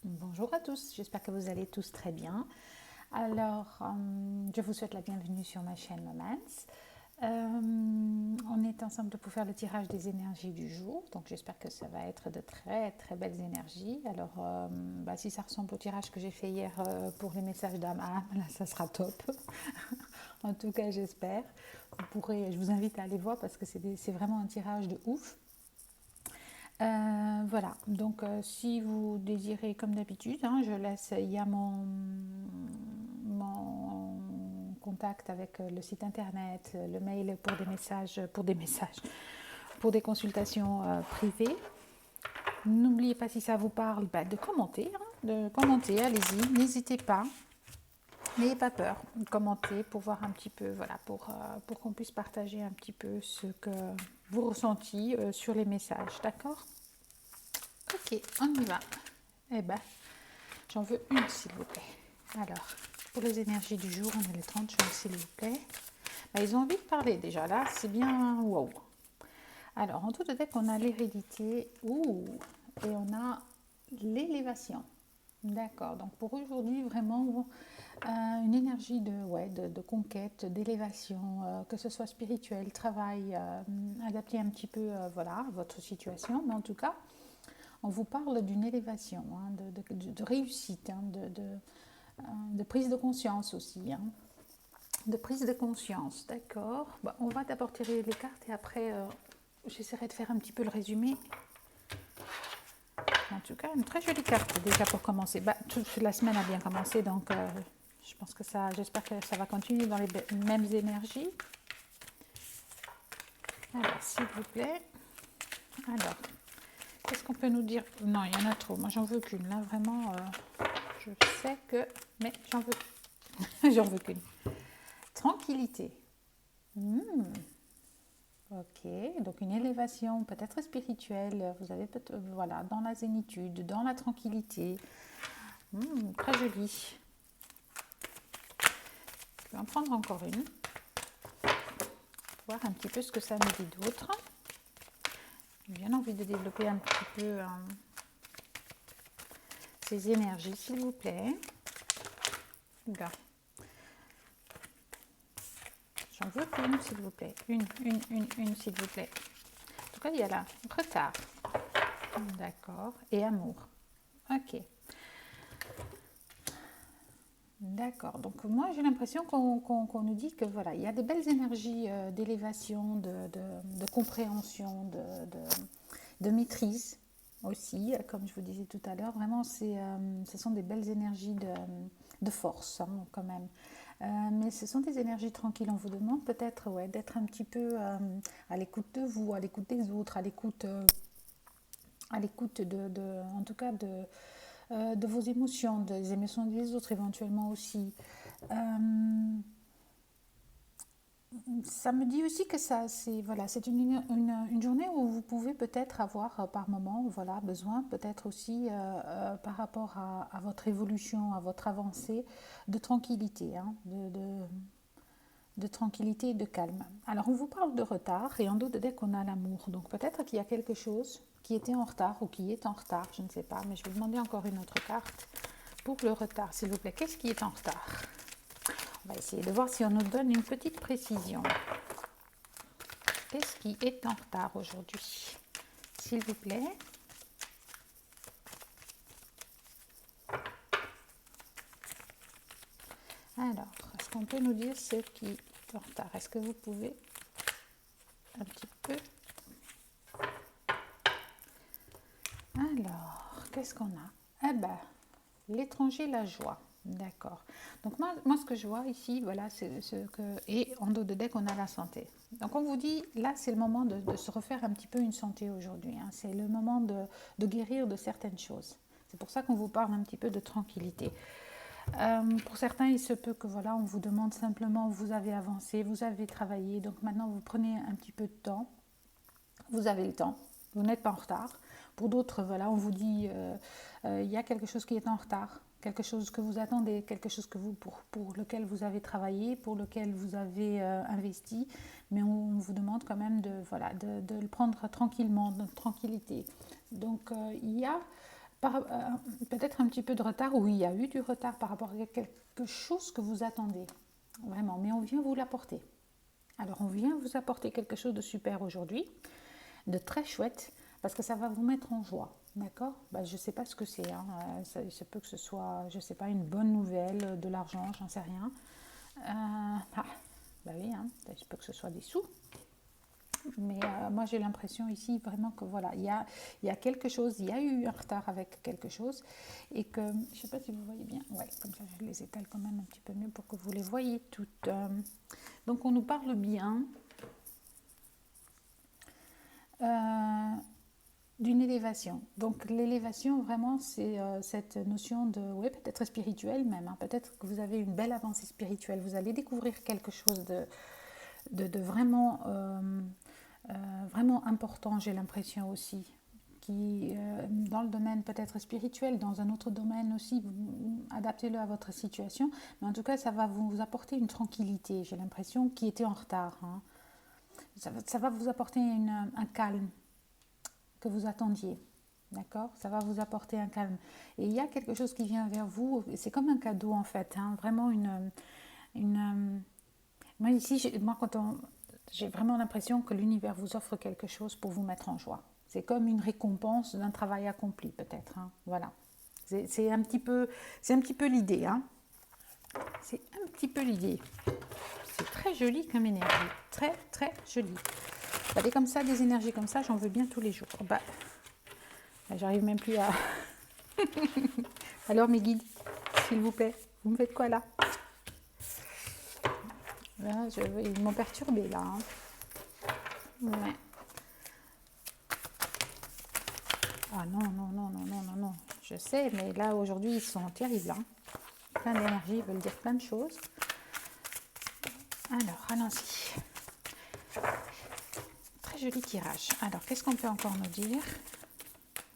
Bonjour à tous, j'espère que vous allez tous très bien. Alors, je vous souhaite la bienvenue sur ma chaîne Moments. On est ensemble pour faire le tirage des énergies du jour, donc j'espère que ça va être de très très belles énergies. Alors, si ça ressemble au tirage que j'ai fait hier pour les messages d'âme à âme, là ça sera top. En tout cas, j'espère. Je vous invite à aller voir parce que c'est vraiment un tirage de ouf. Voilà, donc si vous désirez, comme d'habitude, il y a mon contact avec le site internet, le mail pour des consultations privées. N'oubliez pas, si ça vous parle, de commenter, allez-y, n'hésitez pas. N'ayez pas peur de commenter pour voir un petit peu, voilà, pour qu'on puisse partager un petit peu ce que vous ressentez sur les messages, d'accord? Ok, on y va. Eh ben, j'en veux une, s'il vous plaît. Alors, pour les énergies du jour, on est les 30 juin, s'il vous plaît. Ils ont envie de parler déjà, là, c'est bien wow. Alors, en tout deck, on a l'hérédité, et on a l'élévation. D'accord, donc pour aujourd'hui, vraiment, une énergie de conquête, d'élévation, que ce soit spirituel, travail, adapté un petit peu à votre situation, mais en tout cas, on vous parle d'une élévation, de réussite, de prise de conscience aussi. De prise de conscience, d'accord. On va d'abord tirer les cartes et après, j'essaierai de faire un petit peu le résumé. En tout cas, une très jolie carte déjà pour commencer. Toute la semaine a bien commencé, donc j'espère que ça va continuer dans les mêmes énergies. Alors, s'il vous plaît. Alors, qu'est-ce qu'on peut nous dire? Non, il y en a trop. Moi, j'en veux qu'une. Là, vraiment, je sais que... Mais j'en veux, j'en veux qu'une. Tranquillité. Ok, donc une élévation peut-être spirituelle. Vous avez peut-être, voilà, dans la zénitude, dans la tranquillité. Très joli. Je vais en prendre encore une. Voir un petit peu ce que ça me dit d'autre. J'ai bien envie de développer un petit peu ces énergies, s'il vous plaît. Là. J'en veux qu'une, s'il vous plaît. Une, s'il vous plaît. En tout cas, il y a là retard. D'accord. Et amour. Ok. D'accord. Donc moi, j'ai l'impression qu'on nous dit que voilà, il y a des belles énergies d'élévation, de compréhension, de maîtrise aussi, comme je vous disais tout à l'heure. Vraiment, ce sont des belles énergies de force, quand même. Mais ce sont des énergies tranquilles. On vous demande peut-être d'être un petit peu à l'écoute de vous, à l'écoute des autres, à l'écoute en tout cas de vos émotions, des émotions des autres éventuellement aussi. Euh, Ça me dit aussi que c'est une journée où vous pouvez peut-être avoir par moment besoin, peut-être aussi par rapport à votre évolution, à votre avancée, de tranquillité, de tranquillité et de calme. Alors on vous parle de retard et en dos de deck on a l'amour. Donc peut-être qu'il y a quelque chose qui était en retard ou qui est en retard, je ne sais pas, mais je vais demander encore une autre carte pour le retard, s'il vous plaît. Qu'est-ce qui est en retard? On va essayer de voir si on nous donne une petite précision. Qu'est-ce qui est en retard aujourd'hui? S'il vous plaît. Alors, est-ce qu'on peut nous dire ce qui est en retard? Est-ce que vous pouvez un petit peu... Alors, qu'est-ce qu'on a? L'étranger, la joie. D'accord. Donc moi, ce que je vois ici, voilà, c'est ce que... Et en dos de deck, on a la santé. Donc on vous dit, là, c'est le moment de se refaire un petit peu une santé aujourd'hui. C'est le moment de guérir de certaines choses. C'est pour ça qu'on vous parle un petit peu de tranquillité. Pour certains, il se peut que on vous demande simplement, vous avez avancé, vous avez travaillé, donc maintenant vous prenez un petit peu de temps, vous avez le temps, vous n'êtes pas en retard. Pour d'autres, on vous dit, il y a quelque chose qui est en retard, quelque chose que vous attendez, quelque chose que pour lequel vous avez travaillé, pour lequel vous avez investi, mais on vous demande quand même de le prendre tranquillement, de tranquillité. Donc il y a peut-être un petit peu de retard, oui, il y a eu du retard par rapport à quelque chose que vous attendez, vraiment, mais on vient vous l'apporter. Alors on vient vous apporter quelque chose de super aujourd'hui, de très chouette, parce que ça va vous mettre en joie, d'accord? Je ne sais pas ce que c'est, hein. Ça peut que ce soit, je ne sais pas, une bonne nouvelle, de l'argent, j'en sais rien. Oui, hein, il se peut que ce soit des sous. Mais moi j'ai l'impression ici vraiment que voilà, il y a quelque chose, il y a eu un retard avec quelque chose et que, je ne sais pas si vous voyez bien, ouais, comme ça je les étale quand même un petit peu mieux pour que vous les voyez toutes. Donc on nous parle bien d'une élévation. Donc l'élévation vraiment c'est cette notion de, ouais, peut-être spirituelle même, hein. Peut-être que vous avez une belle avancée spirituelle, vous allez découvrir quelque chose de vraiment... vraiment important, j'ai l'impression aussi, qui dans le domaine peut-être spirituel, dans un autre domaine aussi, adaptez-le à votre situation, mais en tout cas ça va vous apporter une tranquillité, j'ai l'impression, qui était en retard, hein. Ça va vous apporter un calme que vous attendiez, d'accord? Ça va vous apporter un calme. Et il y a quelque chose qui vient vers vous, c'est comme un cadeau en fait, hein, vraiment moi ici, j'ai vraiment l'impression que l'univers vous offre quelque chose pour vous mettre en joie. C'est comme une récompense d'un travail accompli, peut-être, hein. Voilà. C'est un petit peu l'idée, hein. C'est un petit peu l'idée. C'est très joli comme énergie. Très, très joli. Des énergies comme ça, j'en veux bien tous les jours. J'arrive même plus à... Alors, mes guides, s'il vous plaît, vous me faites quoi là? Là, ils m'ont perturbé là, hein. Ouais. Ah non, non, non, non, non, non, non. Je sais, mais là, aujourd'hui, ils sont terribles, hein. Plein d'énergie, ils veulent dire plein de choses. Alors, allons-y. Très joli tirage. Alors, qu'est-ce qu'on peut encore nous dire?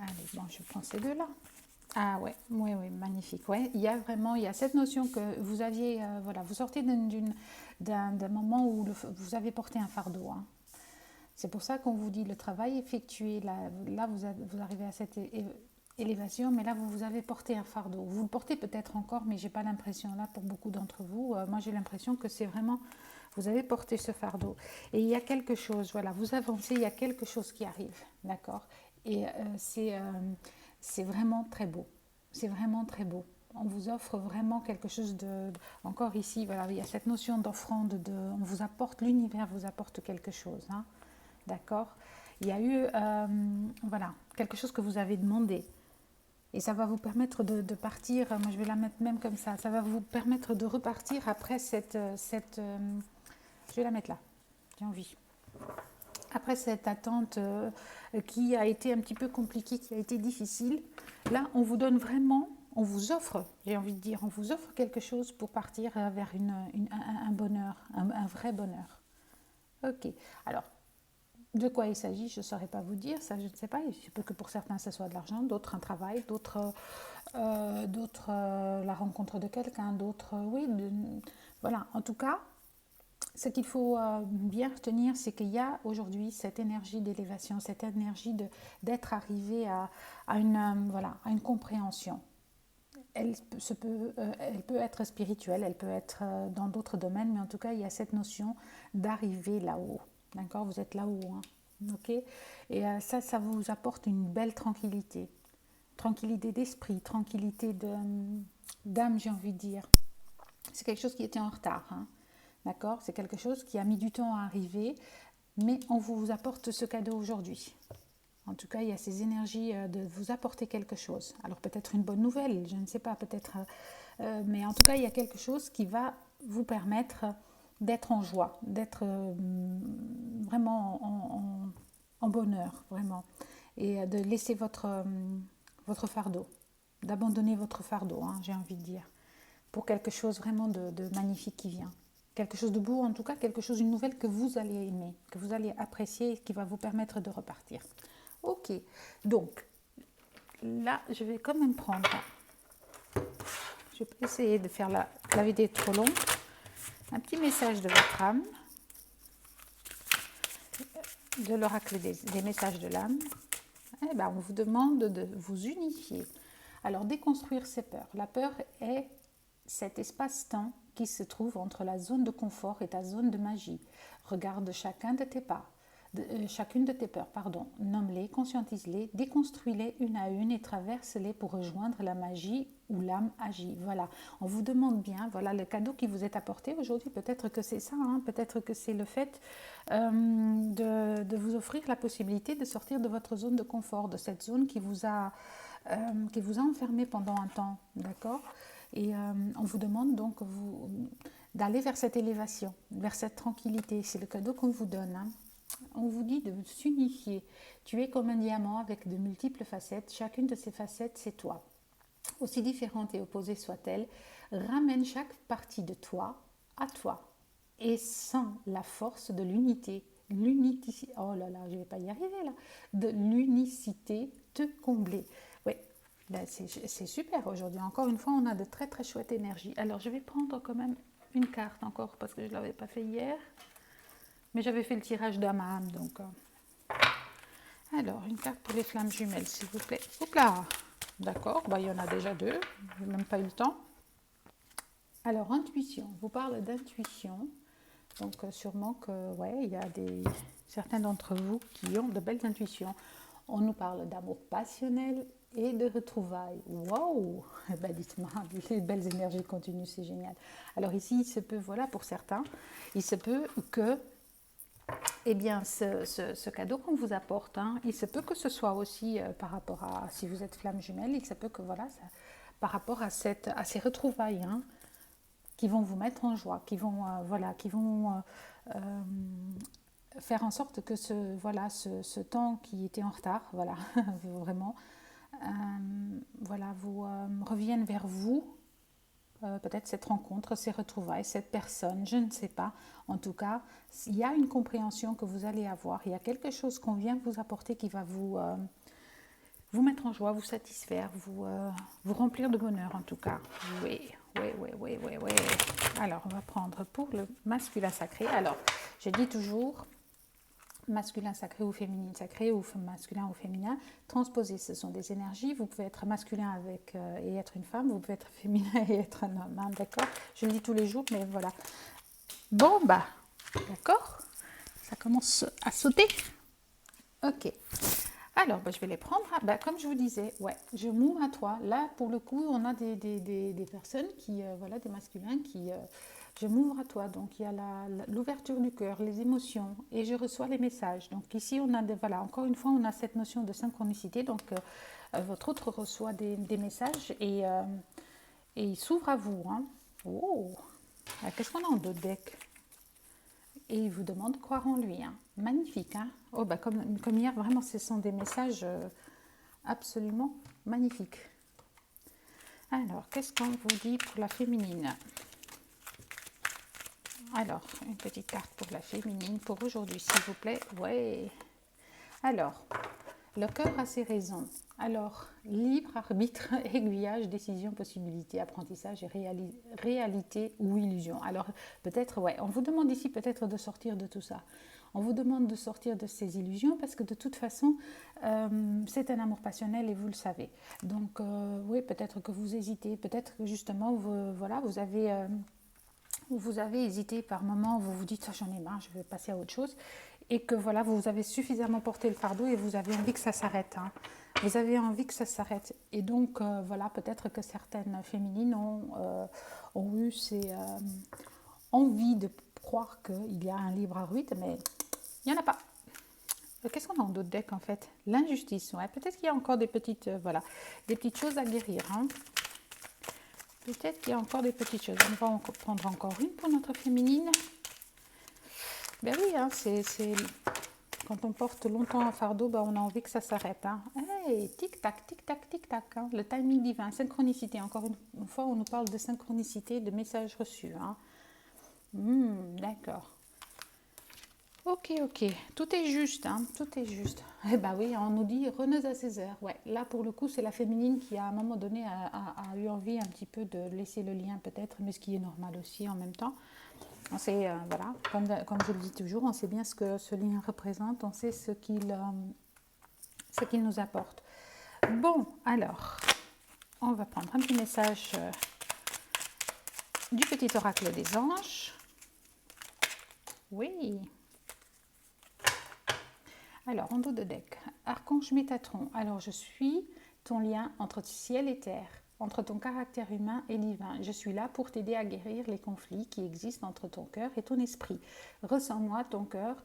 Allez, bon, je prends ces deux-là. Ah ouais, oui, oui, magnifique. Ouais, il y a cette notion que vous aviez, voilà, vous sortez d'un moment où vous avez porté un fardeau, hein. C'est pour ça qu'on vous dit le travail effectué. Là vous arrivez à cette élévation, mais là vous avez porté un fardeau. Vous le portez peut-être encore, mais j'ai pas l'impression là pour beaucoup d'entre vous. Moi j'ai l'impression que c'est vraiment, vous avez porté ce fardeau. Et il y a quelque chose, voilà, vous avancez, il y a quelque chose qui arrive, d'accord? Et c'est vraiment très beau. C'est vraiment très beau. On vous offre vraiment quelque chose encore ici, voilà, il y a cette notion d'offrande, on vous apporte, l'univers vous apporte quelque chose, hein. D'accord? Il y a eu voilà, quelque chose que vous avez demandé. Et ça va vous permettre de partir, moi je vais la mettre même comme ça va vous permettre de repartir après je vais la mettre là, j'ai envie. Après cette attente qui a été un petit peu compliquée, qui a été difficile, là on vous donne vraiment, on vous offre, j'ai envie de dire, on vous offre quelque chose pour partir vers un bonheur, un vrai bonheur. Ok, alors de quoi il s'agit, je ne saurais pas vous dire, ça je ne sais pas, il se peut que pour certains ce soit de l'argent, d'autres un travail, d'autres la rencontre de quelqu'un, d'autres oui, voilà, en tout cas, ce qu'il faut bien retenir, c'est qu'il y a aujourd'hui cette énergie d'élévation, cette énergie d'être arrivé à une compréhension. Elle peut être spirituelle, elle peut être dans d'autres domaines, mais en tout cas, il y a cette notion d'arriver là-haut. D'accord? Vous êtes là-haut, hein. Ok? Et ça vous apporte une belle tranquillité. Tranquillité d'esprit, tranquillité d'âme, j'ai envie de dire. C'est quelque chose qui était en retard, hein. D'accord? C'est quelque chose qui a mis du temps à arriver, mais on vous apporte ce cadeau aujourd'hui. En tout cas, il y a ces énergies de vous apporter quelque chose. Alors peut-être une bonne nouvelle, je ne sais pas, peut-être... mais en tout cas, il y a quelque chose qui va vous permettre d'être en joie, d'être vraiment en bonheur, vraiment. Et de laisser votre fardeau, d'abandonner votre fardeau, hein, j'ai envie de dire, pour quelque chose vraiment de magnifique qui vient. Quelque chose de beau, en tout cas, une nouvelle que vous allez aimer, que vous allez apprécier et qui va vous permettre de repartir. Ok, donc là, je vais quand même prendre, je vais pas essayer de faire la vidéo trop longue, un petit message de votre âme, de l'oracle des messages de l'âme. Eh ben, on vous demande de vous unifier. Alors, déconstruire ces peurs. La peur est cet espace-temps qui se trouve entre la zone de confort et ta zone de magie. Regarde chacun de tes pas, chacune de tes peurs, pardon. Nomme-les, conscientise-les, déconstruis-les une à une et traverse-les pour rejoindre la magie où l'âme agit. Voilà, on vous demande bien, voilà le cadeau qui vous est apporté aujourd'hui. Peut-être que c'est ça, hein, peut-être que c'est le fait de vous offrir la possibilité de sortir de votre zone de confort, de cette zone qui vous a enfermé pendant un temps, d'accord. Et on vous demande donc d'aller vers cette élévation, vers cette tranquillité. C'est le cadeau qu'on vous donne, hein. On vous dit de s'unifier. Tu es comme un diamant avec de multiples facettes. Chacune de ces facettes, c'est toi. Aussi différente et opposée soit-elle, ramène chaque partie de toi à toi. Et sans la force de l'unité, oh là là, je ne vais pas y arriver là, de l'unicité te combler. Oui, ben c'est super aujourd'hui. Encore une fois, on a de très très chouettes énergies. Alors, je vais prendre quand même une carte encore parce que je ne l'avais pas fait hier. Mais j'avais fait le tirage d'âme à âme, donc. Alors, une carte pour les flammes jumelles, s'il vous plaît. Hop là. D'accord, bah, il y en a déjà deux. Je n'ai même pas eu le temps. Alors, intuition. On vous parle d'intuition. Donc, sûrement que, ouais, il y a certains d'entre vous qui ont de belles intuitions. On nous parle d'amour passionnel et de retrouvailles. Waouh! Ben, dites-moi, les belles énergies continuent, c'est génial. Alors ici, il se peut, voilà, pour certains, il se peut que eh bien, ce cadeau qu'on vous apporte, hein, il se peut que ce soit aussi par rapport à, si vous êtes flamme jumelle, il se peut que voilà, par rapport à ces retrouvailles, hein, qui vont vous mettre en joie, qui vont, voilà, qui vont faire en sorte que ce temps qui était en retard, voilà, vraiment, voilà, vous revienne vers vous. Peut-être cette rencontre, ces retrouvailles, cette personne, je ne sais pas. En tout cas, il y a une compréhension que vous allez avoir. Il y a quelque chose qu'on vient vous apporter qui va vous mettre en joie, vous satisfaire, vous remplir de bonheur en tout cas. Oui, oui, oui, oui, oui, oui. Alors, on va prendre pour le masculin sacré. Alors, je dis toujours masculin sacré ou féminine sacré ou masculin ou féminin. Transposé, ce sont des énergies. Vous pouvez être masculin et être une femme, vous pouvez être féminin et être un homme, hein, d'accord. Je le dis tous les jours, mais voilà. Bon, bah, d'accord. Ça commence à sauter. Ok. Alors, bah, je vais les prendre. Bah, comme je vous disais, ouais, je m'ouvre à toi. Là, pour le coup, on a des personnes qui, voilà, des masculins qui, je m'ouvre à toi. Donc, il y a l'ouverture du cœur, les émotions, et je reçois les messages. Donc, ici, on a, voilà, encore une fois, on a cette notion de synchronicité. Donc, votre autre reçoit des messages et il s'ouvre à vous, hein. Oh, qu'est-ce qu'on a en deux decks? Et il vous demande de croire en lui, hein. Magnifique, hein. Oh, bah comme hier, vraiment, ce sont des messages absolument magnifiques. Alors, qu'est-ce qu'on vous dit pour la féminine? Alors, une petite carte pour la féminine pour aujourd'hui, s'il vous plaît. Ouais. Alors, le cœur a ses raisons. Alors, libre arbitre, aiguillage, décision, possibilité, apprentissage et réalité ou illusion. Alors, peut-être, ouais, on vous demande ici peut-être de sortir de tout ça. On vous demande de sortir de ces illusions parce que de toute façon, c'est un amour passionnel et vous le savez. Donc, oui, peut-être que vous hésitez, peut-être que justement, voilà, vous avez hésité par moment, vous vous dites, j'en ai marre, je vais passer à autre chose. Et que voilà, vous avez suffisamment porté le fardeau et vous avez envie que ça s'arrête, hein. Vous avez envie que ça s'arrête. Et donc, voilà, peut-être que certaines féminines ont eu envie de croire qu'il y a un libre arbitre, mais il n'y en a pas. Qu'est-ce qu'on a en d'autres decks en fait? L'injustice, ouais. Peut-être qu'il y a encore des petites, voilà, des petites choses à guérir, hein. Peut-être qu'il y a encore des petites choses. On va en prendre encore une pour notre féminine. Ben oui, hein, quand on porte longtemps un fardeau, ben on a envie que ça s'arrête, hein. Hey, tic-tac, tic-tac, tic-tac, hein. Le timing divin, synchronicité. Encore une fois, on nous parle de synchronicité, de messages reçus, hein. D'accord. Ok, tout est juste, hein, tout est juste. Eh ben oui, on nous dit reneuse à ses heures. Ouais, là pour le coup, c'est la féminine qui à un moment donné a eu envie un petit peu de laisser le lien peut-être, mais ce qui est normal aussi en même temps. On sait, voilà, comme je le dis toujours, on sait bien ce que ce lien représente, on sait ce ce qu'il nous apporte. Bon, alors, on va prendre un petit message du petit oracle des anges. Oui. Alors, en dos de deck, Archange Métatron. Alors, je suis ton lien entre ciel et terre, entre ton caractère humain et divin. Je suis là pour t'aider à guérir les conflits qui existent entre ton cœur et ton esprit. Ressens-moi ton cœur,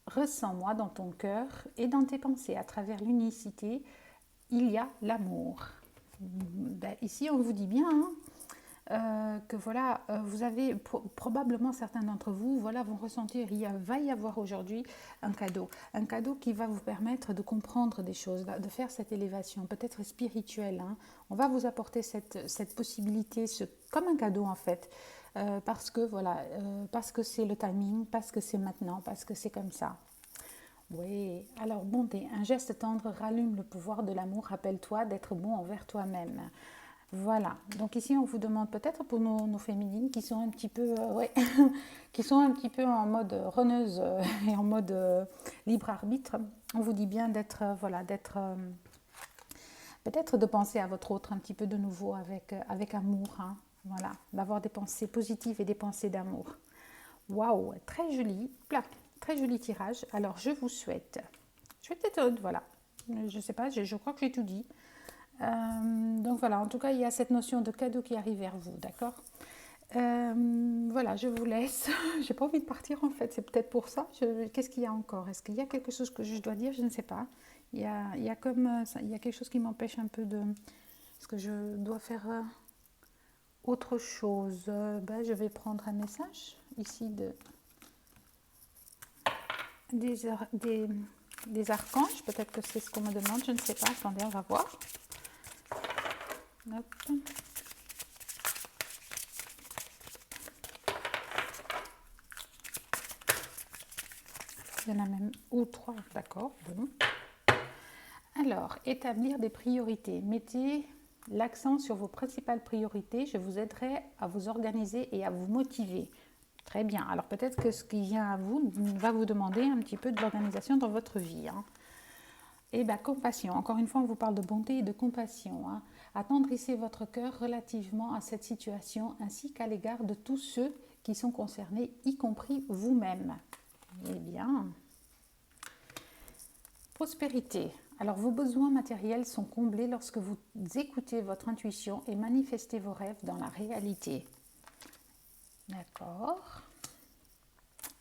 ressens-moi dans ton cœur et dans tes pensées. À travers l'unicité, il y a l'amour. Ben, ici, on vous dit bien que voilà, vous avez probablement certains d'entre vous, voilà, vont ressentir, va y avoir aujourd'hui un cadeau qui va vous permettre de comprendre des choses, de faire cette élévation, peut-être spirituelle. Hein. On va vous apporter cette possibilité, comme un cadeau en fait, parce que voilà, parce que c'est le timing, parce que c'est maintenant, parce que c'est comme ça. Oui, alors bonté, un geste tendre rallume le pouvoir de l'amour, rappelle-toi d'être bon envers toi-même. Voilà, donc ici on vous demande peut-être pour nos féminines qui sont un petit peu, ouais, qui sont un petit peu en mode runneuse et en mode libre arbitre, on vous dit bien d'être, voilà, d'être, peut-être de penser à votre autre un petit peu de nouveau avec amour, hein, voilà, d'avoir des pensées positives et des pensées d'amour. Waouh, très joli, très joli tirage. Alors je vous souhaite, je vais peut-être, voilà, je sais pas, je crois que j'ai tout dit. Donc voilà, en tout cas, il y a cette notion de cadeau qui arrive vers vous, d'accord. Voilà, je vous laisse. J'ai pas envie de partir en fait, c'est peut-être pour ça. Qu'est-ce qu'il y a encore? Est-ce qu'il y a quelque chose que je dois dire? Je ne sais pas. Il y a comme il y a quelque chose qui m'empêche un peu de. Est-ce que je dois faire autre chose? Ben, je vais prendre un message ici des archanges. Peut-être que c'est ce qu'on me demande, je ne sais pas. Attendez, on va voir. Hop. Il y en a même ou 3, d'accord, bon. Alors, établir des priorités. Mettez l'accent sur vos principales priorités. Je vous aiderai à vous organiser et à vous motiver. Très bien. Alors, peut-être que ce qui vient à vous va vous demander un petit peu de l'organisation dans votre vie. Hein. Et bien, compassion. Encore une fois, on vous parle de bonté et de compassion. Hein. Attendrissez votre cœur relativement à cette situation ainsi qu'à l'égard de tous ceux qui sont concernés, y compris vous-même. Eh bien, prospérité. Alors, vos besoins matériels sont comblés lorsque vous écoutez votre intuition et manifestez vos rêves dans la réalité. D'accord.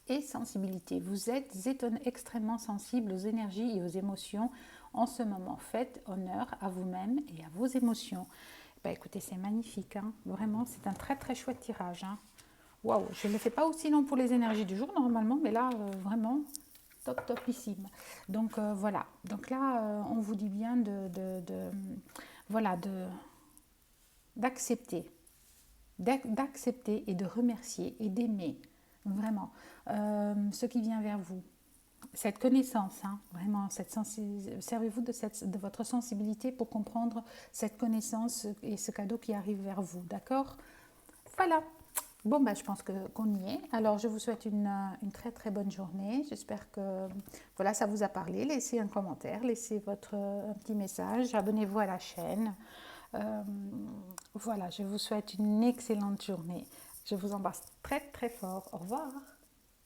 Et sensibilité. Vous êtes extrêmement sensible aux énergies et aux émotions en ce moment. Faites honneur à vous-même et à vos émotions. Ben, écoutez, c'est magnifique. Hein. Vraiment, c'est un très très chouette tirage. Hein. Waouh, je ne le fais pas aussi long pour les énergies du jour normalement, mais là, vraiment, topissime. Donc voilà. Donc là, on vous dit bien d'accepter et de remercier et d'aimer vraiment ce qui vient vers vous. Cette connaissance, hein, vraiment, servez-vous de votre sensibilité pour comprendre cette connaissance et ce cadeau qui arrive vers vous, d'accord? Voilà. Bon, ben, je pense qu'on y est. Alors, je vous souhaite une très très bonne journée. J'espère que voilà, ça vous a parlé. Laissez un commentaire, laissez un petit message, abonnez-vous à la chaîne. Voilà, je vous souhaite une excellente journée. Je vous embrasse très très fort. Au revoir.